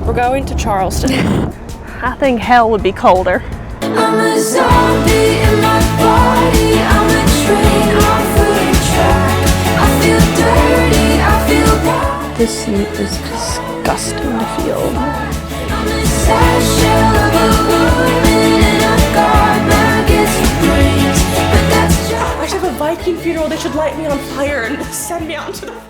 We're going to Charleston. I think hell would be colder. I'm a zombie in my body. I'm a train off of the track. I feel dirty, I feel bad. This heat is disgusting to feel. I'm a sad shell of a woman, and I've got maggots for brains. But that's just... I should have a Viking funeral. They should light me on fire and send me out into the...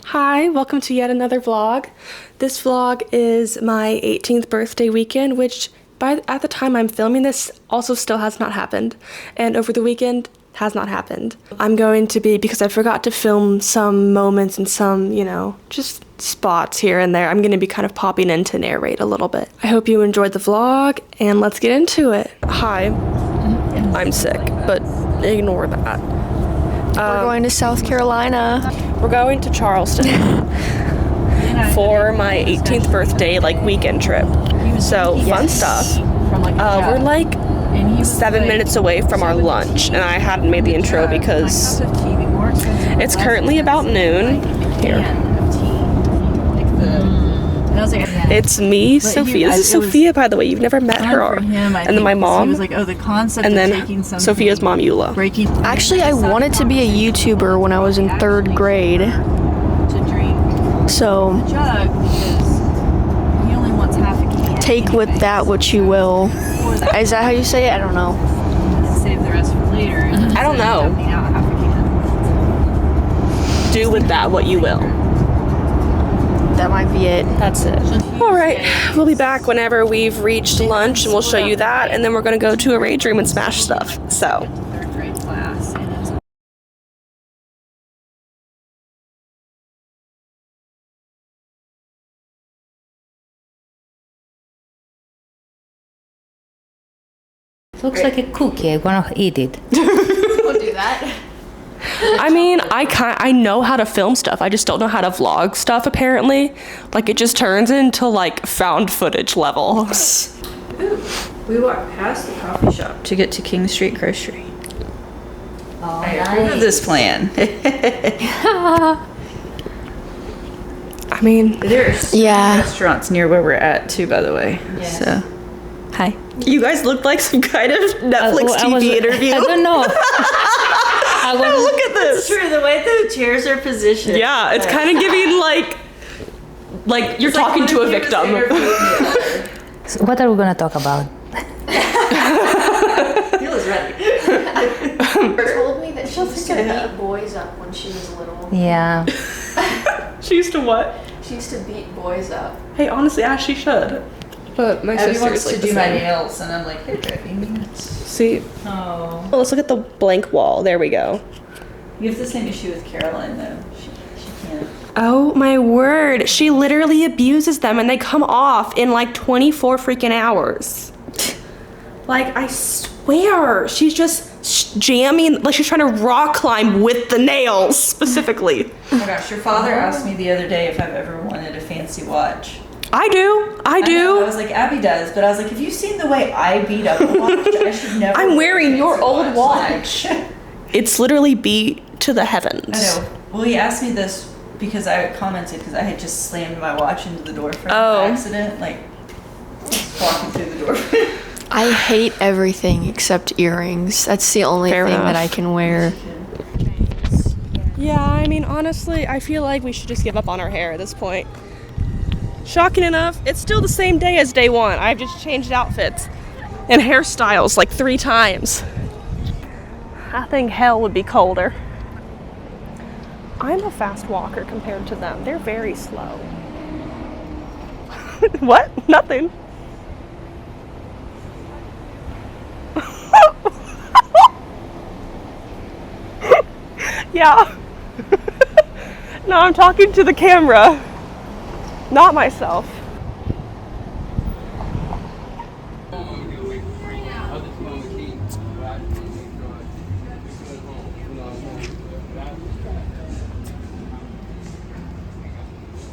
Hi, welcome to yet another vlog. This vlog is my 18th birthday weekend, which at the time I'm filming this also still has not happened. And over the weekend has not happened. I'm going to be, because I forgot to film some moments and some, just spots here and there, I'm going to be kind of popping in to narrate a little bit. I hope you enjoyed the vlog and let's get into it. Hi, I'm sick, but ignore that. We're going to South Carolina. We're going to Charleston for my 18th birthday weekend trip. So fun stuff. We're 7 minutes away from our lunch, and I hadn't made the intro because it's currently about noon. Here. It's me, Sophia. This is Sophia, by the way. You've never met her. And then my mom. And then Sophia's mom, Eula. Actually, I wanted to be a YouTuber when I was in 3rd grade. So, take with that what you will. Is that how you say it? I don't know. Save the rest for later. I don't know. Do with that what you will. That might be it. That's it. All right, we'll be back whenever we've reached lunch, and we'll show you that, and then we're gonna go to a rage room and smash stuff. So. Third grade class. Looks like a cookie. I'm gonna eat it. We'll do that. I mean, I know how to film stuff. I just don't know how to vlog stuff, apparently. It just turns into, found footage level. We walked past the coffee shop to get to King Street Grocery. Oh, I approve of this plan. I mean, There's restaurants near where we're at, too, by the way. Yes. So, hi. you guys look like some kind of Netflix TV interview. I don't know. Look at this. True, the way the chairs are positioned. Yeah, it's kind of giving like you're talking to a victim. So what are we gonna talk about? Eula's ready. Told me that she used to beat boys up when she was little. Yeah. She used to what? She used to beat boys up. Hey, honestly, she should. But my Abby sister wants is to do my nails, and I'm like, hey, Abby. See, Oh. well, let's look at the blank wall. There we go. You have the same issue with Caroline, though. She can't. Oh my word! She literally abuses them, and they come off in 24 freaking hours. I swear, she's just jamming, she's trying to rock climb with the nails specifically. Oh my gosh, your father asked me the other day if I've ever wanted a fancy watch. I do. I was like, Abby does, but I was like, have you seen the way I beat up a watch? I should never. I'm wearing your old watch. It's literally beat to the heavens. I know. Well, he asked me this because I commented because I had just slammed my watch into the door frame by accident, just walking through the door frame. I hate everything except earrings. That's the only Fair thing enough. that I can wear. Yeah, I mean, honestly, I feel like we should just give up on our hair at this point. Shocking enough, it's still the same day as day one. I've just changed outfits and hairstyles 3 times. I think hell would be colder. I'm a fast walker compared to them. They're very slow. What? Nothing. Yeah. No, I'm talking to the camera. Not myself.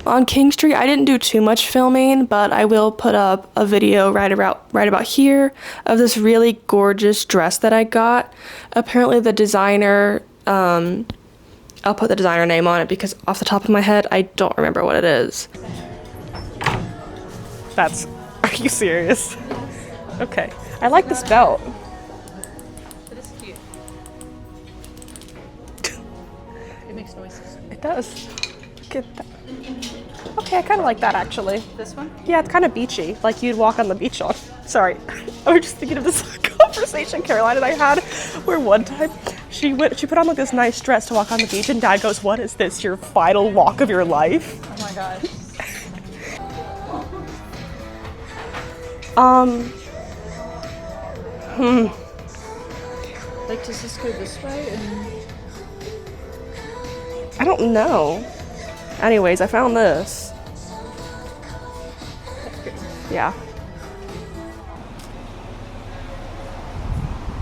On King Street, I didn't do too much filming, but I will put up a video right about here of this really gorgeous dress that I got. Apparently the designer, I'll put the designer name on it because off the top of my head, I don't remember what it is. That's, are you serious? Okay. I like this belt. It is cute. It makes noises. It does. Look at that. Okay, I kind of like that actually. This one? Yeah, it's kind of beachy, like you'd walk on the beach on. Sorry, I was just thinking of this conversation Caroline and I had, where one time she put on like this nice dress to walk on the beach, and Dad goes, "What is this? Your final walk of your life?" Oh my gosh. Like, does this go this way? I don't know. Anyways, I found this. Yeah.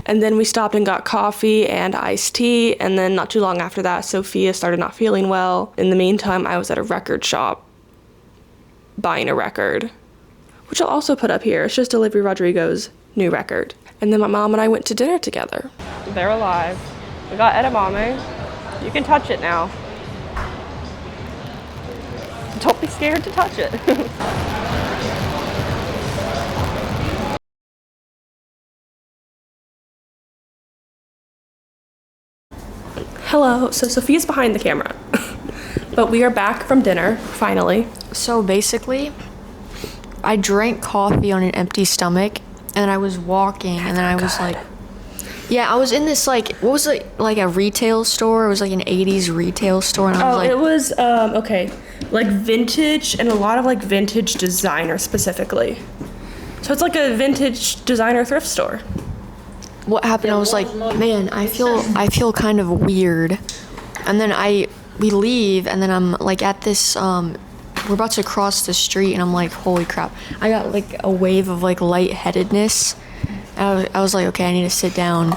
And then we stopped and got coffee and iced tea, and then not too long after that, Sophia started not feeling well. In the meantime, I was at a record shop buying a record, which I'll also put up here. It's just Olivia Rodrigo's new record. And then my mom and I went to dinner together. They're alive. We got edamame. You can touch it now. Don't be scared to touch it. Hello, so Sophia's behind the camera. But we are back from dinner, finally. So basically, I drank coffee on an empty stomach, and I was walking, and then I was like, yeah, I was in this like, what was it, like a retail store? It was like an 80s retail store, and I was like, It was, okay, like vintage, and a lot of like vintage designer specifically. So it's like a vintage designer thrift store. what happened? I was like, man, I feel kind of weird. And then we leave, and then I'm like at this, we're about to cross the street, and I'm like, holy crap. I got like a wave of like lightheadedness. I was like, okay, I need to sit down.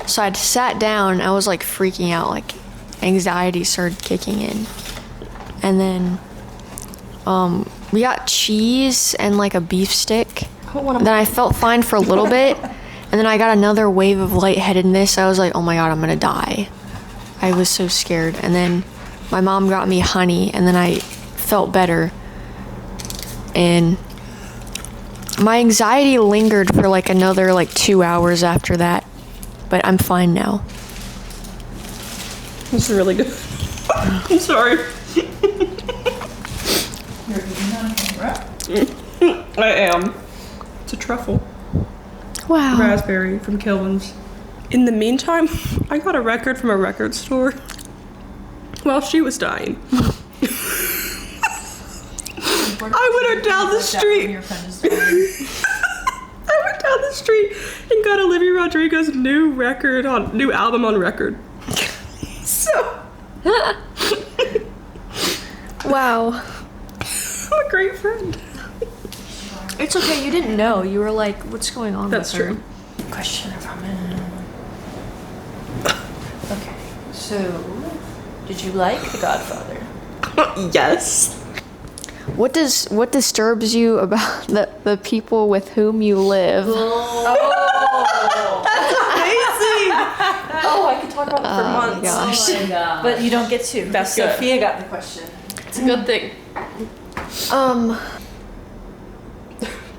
So I sat down. I was like freaking out, like anxiety started kicking in. And then we got cheese and like a beef stick. Then I felt fine for a little bit. And then I got another wave of lightheadedness. I was like, oh my God, I'm gonna die. I was so scared. And then my mom got me honey, and then I felt better. And my anxiety lingered for like another like 2 hours after that. But I'm fine now. This is really good. I'm sorry. You're eating on camera? I am. It's a truffle. Wow. Raspberry from Kilwins. In the meantime, I got a record from a record store while she was dying. I went down the street. Your friend is dying. I went down the street and got Olivia Rodrigo's new album on record. So, Wow. I'm a great friend. It's okay, you didn't know. You were like, what's going on That's with her? true. Question from it. Okay, so did you like The Godfather? Yes. What disturbs you about the people with whom you live? Amazing. Oh, I could talk about it for months. Gosh. Oh my God. But you don't get to. That's good. Sophia got the question. It's a good thing.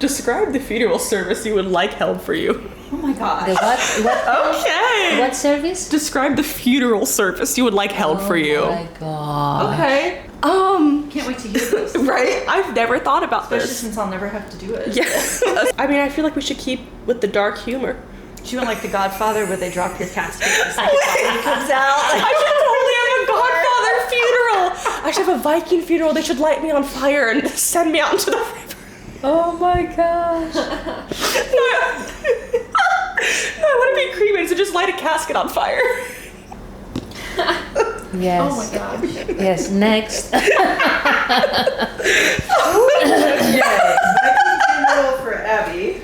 Describe the funeral service you would like held for you. Oh my gosh. The what? Okay. What service? Describe the funeral service you would like held for you. Oh my God. Okay. Can't wait to hear this. Right? I've never thought about Especially this. since I'll never have to do it. Yes. I mean, I feel like we should keep with the dark humor. Do you want like The Godfather where they drop your casket and the second body comes out? I should totally have a Godfather funeral. I should have a Viking funeral. They should light me on fire and send me out into the river. Oh my gosh. I want to be cremated, so just light a casket on fire. Yes. Oh my gosh. Yes, next. Funeral for Abby.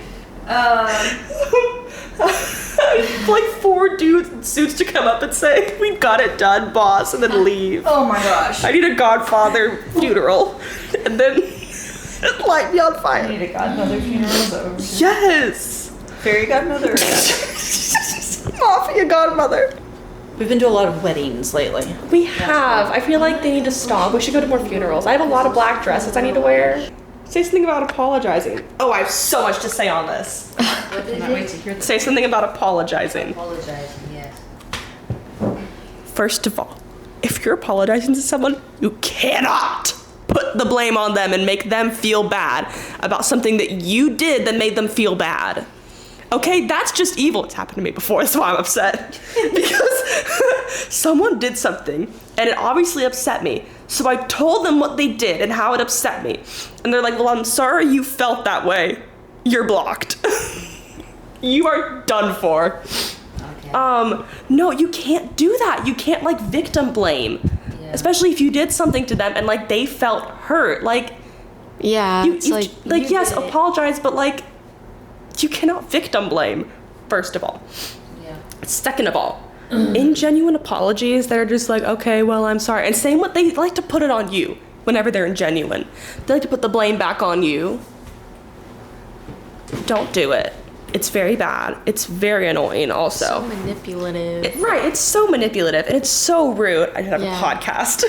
Like 4 dudes in suits to come up and say, "We got it done, boss," and then leave. Oh my gosh. I need a Godfather funeral, and then light me on I fire. need a godmother funeral. So Yes. fairy godmother. Mafia godmother. We've been to a lot of weddings lately. We have. I feel like they need to stop. We should go to more funerals. I have a lot of black dresses I need to wear. Say something about apologizing. Oh, I have so much to say on this. What did Can't wait to hear Say something about apologizing. Apologizing, yes. First of all, if you're apologizing to someone, you cannot put the blame on them and make them feel bad about something that you did that made them feel bad. Okay, that's just evil. It's happened to me before, that's why I'm upset. Because someone did something and it obviously upset me. So I told them what they did and how it upset me. And they're like, well, I'm sorry you felt that way. You're blocked. You are done for. Okay. No, you can't do that. You can't like victim blame. Yeah. Especially if you did something to them and like they felt hurt. Like, Yeah, you, it's you like like yes, did it. apologize, but like you cannot victim blame, first of all. Yeah. Second of all, ingenuine apologies, they're just like, okay, well, I'm sorry. And same what they like to put it on you whenever they're ingenuine. They like to put the blame back on you. Don't do it. It's very bad. It's very annoying so also. manipulative. Right, it's so manipulative and it's so rude. I should have Yeah. a podcast.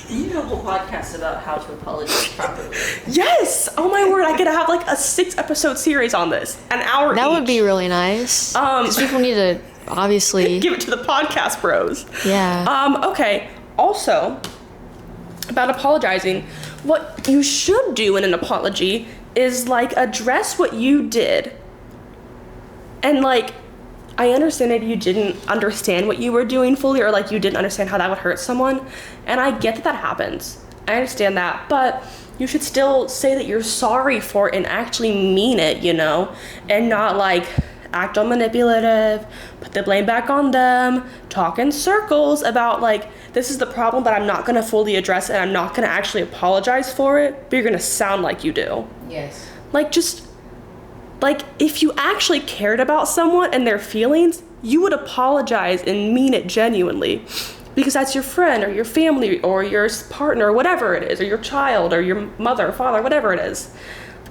You need a whole podcast about how to apologize properly. Yes! Oh my word, I could have like a 6-episode series on this. An hour That each. would be really nice. Because people need to obviously. Give it to the podcast bros. Yeah. Okay. Also, about apologizing, what you should do in an apology is like address what you did. And like, I understand that you didn't understand what you were doing fully, or like you didn't understand how that would hurt someone. And I get that that happens. I understand that. But you should still say that you're sorry for it and actually mean it, you know? And not like act all manipulative, put the blame back on them, talk in circles about like, this is the problem, but I'm not gonna fully address it and I'm not gonna actually apologize for it, but you're gonna sound like you do. Yes. Like, just, like, if you actually cared about someone and their feelings, you would apologize and mean it genuinely. Because that's your friend or your family or your partner or whatever it is, or your child or your mother or father, whatever it is.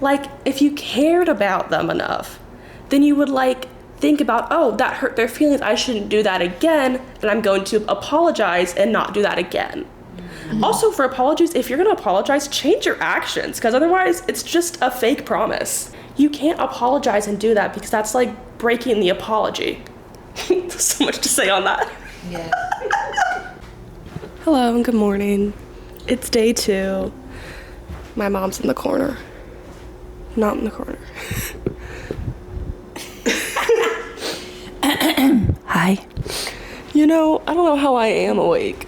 Like, if you cared about them enough, then you would, like, think about, oh, that hurt their feelings, I shouldn't do that again, and I'm going to apologize and not do that again. Also, for apologies, if you're gonna apologize, change your actions, because otherwise it's just a fake promise. You can't apologize and do that because that's like breaking the apology. There's so much to say on that. Yes. Hello and good morning. It's day 2. My mom's in the corner. Not in the corner. Hi. You know, I don't know how I am awake.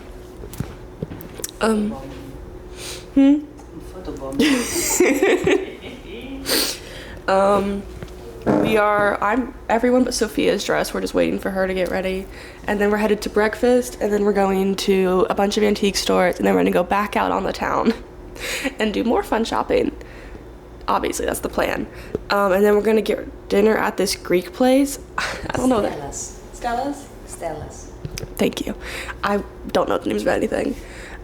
Everyone but Sophia's dressed. We're just waiting for her to get ready. And then we're headed to breakfast, and then we're going to a bunch of antique stores, and then we're gonna go back out on the town and do more fun shopping. Obviously, that's the plan. And then we're gonna get dinner at this Greek place. I don't know that. Stella's. Stella's? Stella's. Thank you. I don't know the names of anything.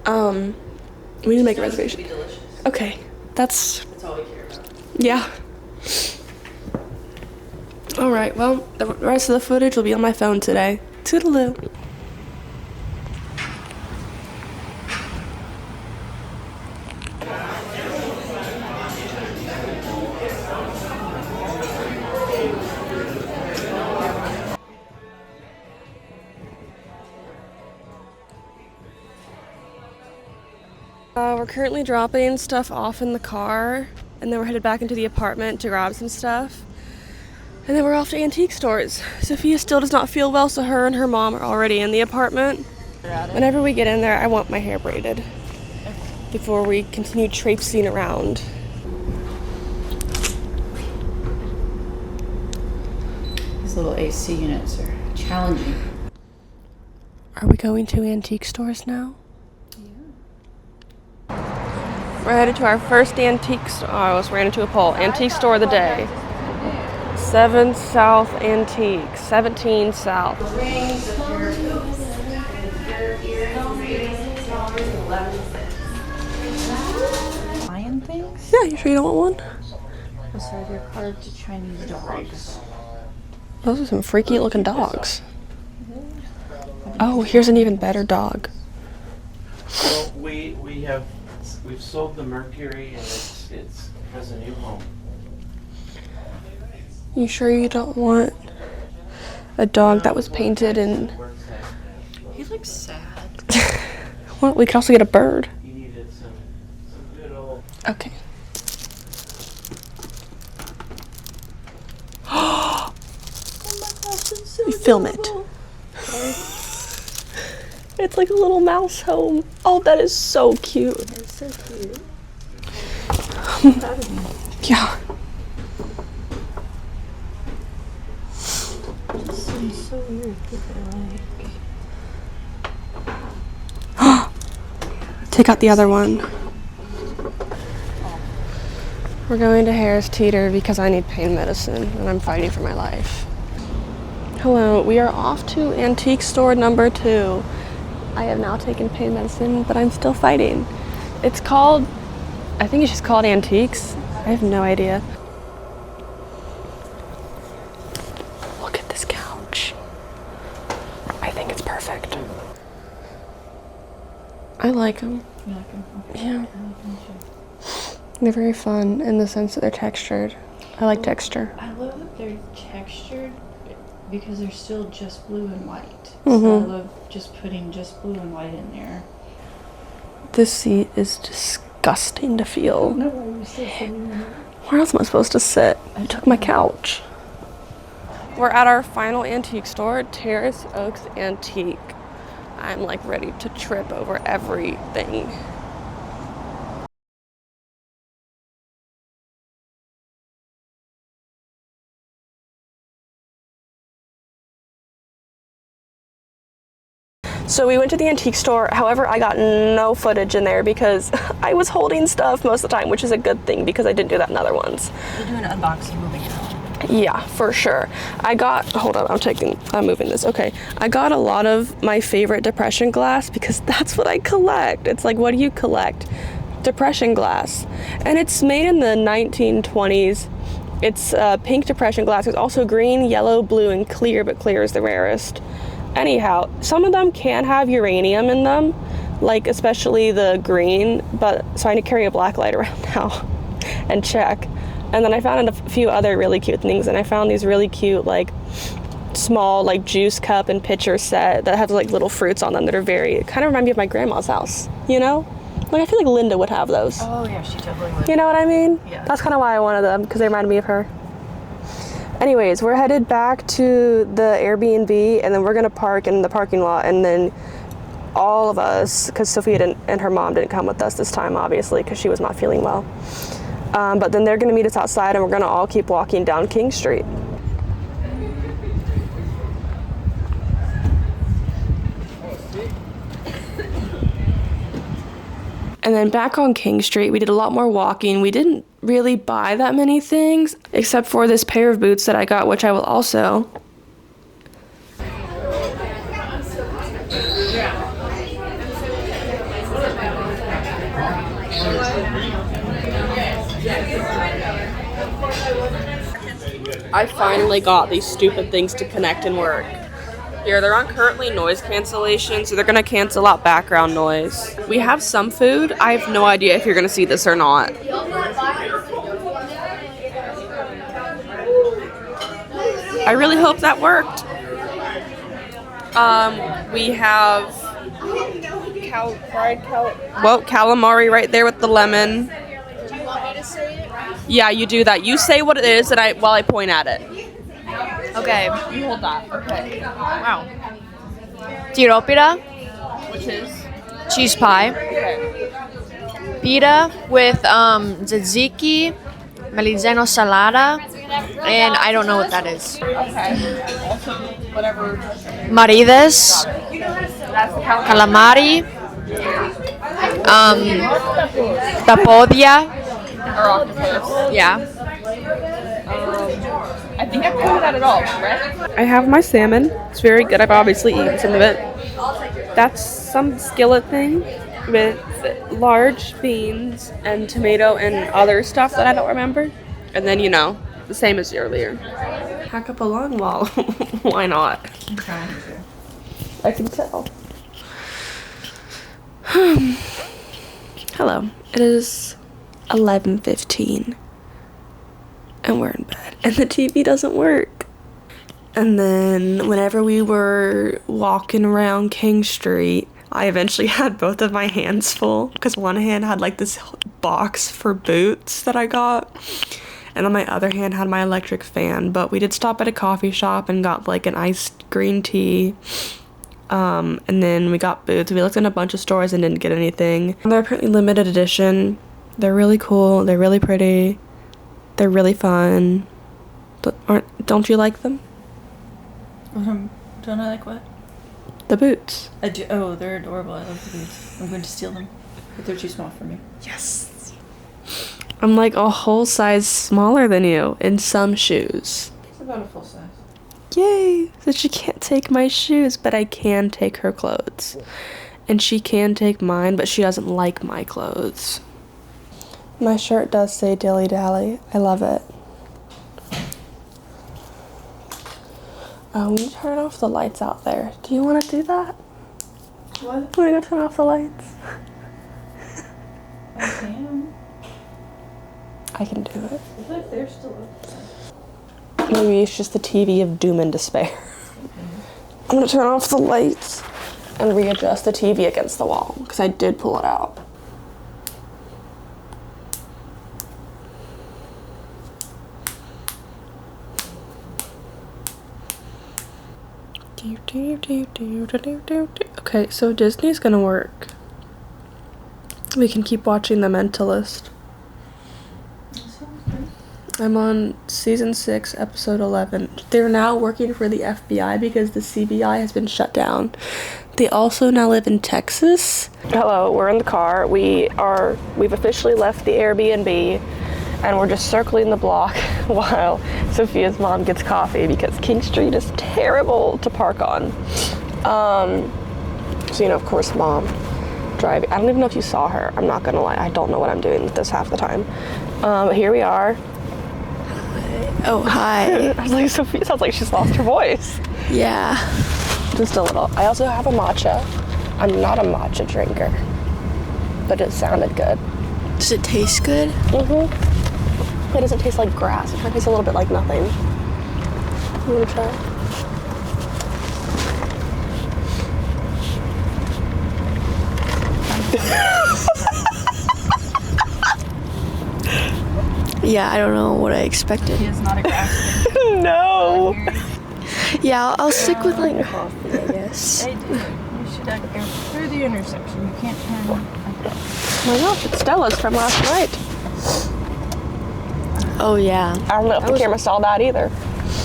We need to make a reservation. Delicious. Okay, that's That's all we care about. yeah. All right. Well, the rest of the footage will be on my phone today. Toodaloo. We're currently dropping stuff off in the car, and then we're headed back into the apartment to grab some stuff. And then we're off to antique stores. Sophia still does not feel well, so her and her mom are already in the apartment. Whenever we get in there, I want my hair braided before we continue traipsing around. These little AC units are challenging. Are we going to antique stores now? We're headed to our first antique store. Oh, I almost ran into a pole. Antique store of the day. 7 South Antique. 17 South. Lion things? Yeah, you sure you don't want one? Beside your carved to Chinese dogs. Those are some freaky looking dogs. Oh, here's an even better dog. Well, we have We've sold the Mercury and it has a new home. You sure you don't want a dog that was painted and... He looks sad. Well, we could also get a bird. He needed some good old... Okay. You film it. It's like a little mouse home. Oh, that is so cute. It's so cute. Yeah. It seems so weird. People like. Take out the other one. We're going to Harris Teeter because I need pain medicine and I'm fighting for my life. Hello, we are off to antique store number 2. I have now taken pain medicine, but I'm still fighting. It's called, I think it's just called Antiques. I have no idea. Look at this couch. I think it's perfect. I like them. You like them? Okay. Yeah. I like them too. They're very fun in the sense that they're textured. I like texture. I love that they're textured because they're still just blue and white. Mhm. So I love just putting just blue and white in there. This seat is disgusting to feel. No, why you still sitting there? Where else am I supposed to sit? I took my couch. We're at our final antique store, Terrace Oaks Antique. I'm like ready to trip over everything. So we went to the antique store. However, I got no footage in there because I was holding stuff most of the time, which is a good thing because I didn't do that in other ones. We're doing an unboxing moving out. Yeah, for sure. Hold on, I'm moving this. Okay. I got a lot of my favorite depression glass because that's what I collect. It's like, what do you collect? Depression glass. And it's made in the 1920s. It's pink depression glass. There's also green, yellow, blue, and clear, but clear is the rarest. Anyhow, some of them can have uranium in them, like especially the green, but so I need to carry a black light around now and check. And then I found a few other really cute things, and I found these really cute like small like juice cup and pitcher set that have like little fruits on them that are kind of remind me of my grandma's house, you know? Like I feel like Linda would have those. Oh yeah, she totally would. You know what I mean? Yeah. That's kind of why I wanted them, because they reminded me of her. Anyways, we're headed back to the Airbnb, and then we're gonna park in the parking lot, and then all of us, because Sophia and her mom didn't come with us this time, obviously, because she was not feeling well. But then they're gonna meet us outside, and we're gonna all keep walking down King Street. And then back on King Street, we did a lot more walking. We didn't really buy that many things, except for this pair of boots that I got, which I will also. I finally got these stupid things to connect and work. Here, they're on currently noise cancellation, so they're gonna cancel out background noise. We have some food. I have no idea if you're gonna see this or not. I really hope that worked. We have calamari right there with the lemon. Do you want me to say it? Yeah, you do that. You say what it is, and while I point at it. Okay. You hold that. Okay. Wow. Tiropira, Which is? cheese pie. Okay. Pita with tzatziki, melizzano salada, and I don't know what that is. Okay. Also, whatever. Maridas, That's the calamari, tapodia. or octopus. Yeah. I think I've covered that at all, right? I have my salmon. It's very good. I've obviously eaten some of it. That's some skillet thing with large beans and tomato and other stuff that I don't remember. And then, the same as earlier. Hack up a lung wall. Why not? I'm trying to. I can tell. Hello. It is 11:15 and we're in bed and the TV doesn't work. And then whenever we were walking around King Street, I eventually had both of my hands full because one hand had like this box for boots that I got, and on my other hand had my electric fan. But we did stop at a coffee shop and got like an iced green tea, and then we got boots. We looked in a bunch of stores and didn't get anything. They're apparently limited edition. They're really cool. They're really pretty. They're really fun. But don't you like them? Don't I like what? The boots. I do. Oh, they're adorable. I love the boots. I'm going to steal them, but they're too small for me. Yes. I'm like a whole size smaller than you in some shoes. It's about a full size. Yay! So she can't take my shoes, but I can take her clothes. And she can take mine, but she doesn't like my clothes. My shirt does say Dilly Dally. I love it. Oh, we need to turn off the lights out there. Do you want to do that? What? Want to go turn off the lights? I can. I can do it. I feel like they're still open. Maybe it's just the TV of doom and despair. I'm gonna turn off the lights and readjust the TV against the wall because I did pull it out. Okay, so Disney's gonna work. We can keep watching The Mentalist. I'm on season 6, episode 11. They're now working for the FBI because the CBI has been shut down. They also now live in Texas. Hello, we're in the car. We've officially left the Airbnb and we're just circling the block while Sophia's mom gets coffee because King Street is terrible to park on. So, of course, mom driving. I don't even know if you saw her. I'm not gonna lie. I don't know what I'm doing with this half the time. But here we are. Oh, hi. I was like, Sophia sounds like she's lost her voice. Yeah. Just a little. I also have a matcha. I'm not a matcha drinker, but it sounded good. Does it taste good? Mm-hmm. It doesn't taste like grass. It kind of tastes a little bit like nothing. You want to try? Yeah, I don't know what I expected. He is not a grass. No. Yeah, I'll stick with like coffee, I guess. I do. You should go through the intersection. You can't turn. Oh my gosh, it's Stella's from last night. Oh yeah, I don't know if the camera saw that either.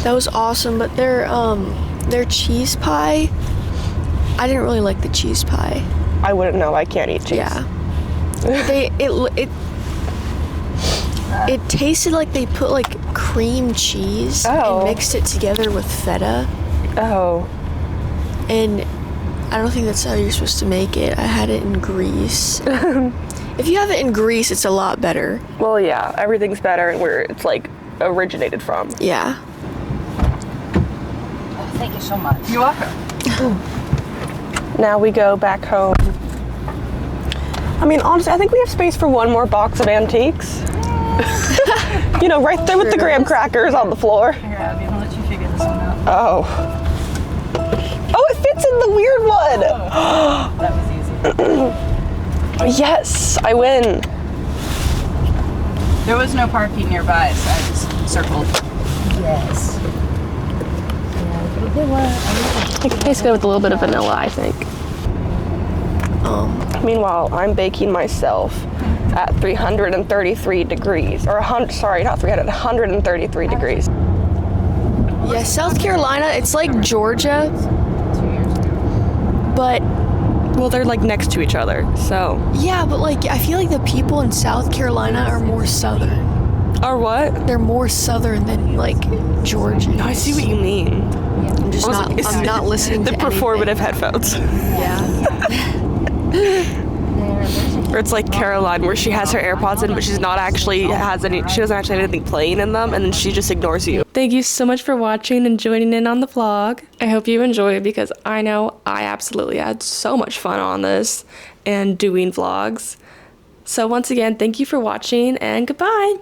that was awesome. But their cheese pie, I didn't really like the cheese pie. I wouldn't know. I can't eat cheese. Yeah, it tasted like they put like cream cheese Oh. and mixed it together with feta, Oh. and I don't think that's how you're supposed to make it. I had it in Greece. If you have it in Greece, it's a lot better. Well, yeah. Everything's better and where it's like originated from. Yeah. Thank you so much. You're welcome. Now we go back home. I mean, honestly, I think we have space for one more box of antiques. Right there with the graham crackers on the floor. Here, Abby, I'll let you figure this one out. Oh, it fits in the weird one. That was easy. Yes, I win. There was no parking nearby, so I just circled. Yes. It tastes good with a little bit of vanilla, I think. Meanwhile, I'm baking myself at 333 degrees. Or, 133 degrees. Yeah, South Carolina, it's like Georgia, 2 years ago. but Well, they're like next to each other, so. yeah, but like I feel like the people in South Carolina are more southern. Or what? They're more southern than like Georgia. I see what you mean. I'm just not. I'm not listening The to performative headphones. Anything. Yeah. Or it's like Caroline, where she has her AirPods in, but she's not actually she doesn't actually have anything playing in them, and then she just ignores you. Thank you so much for watching and joining in on the vlog. I hope you enjoy it because I know I absolutely had so much fun on this and doing vlogs. So once again, thank you for watching and goodbye.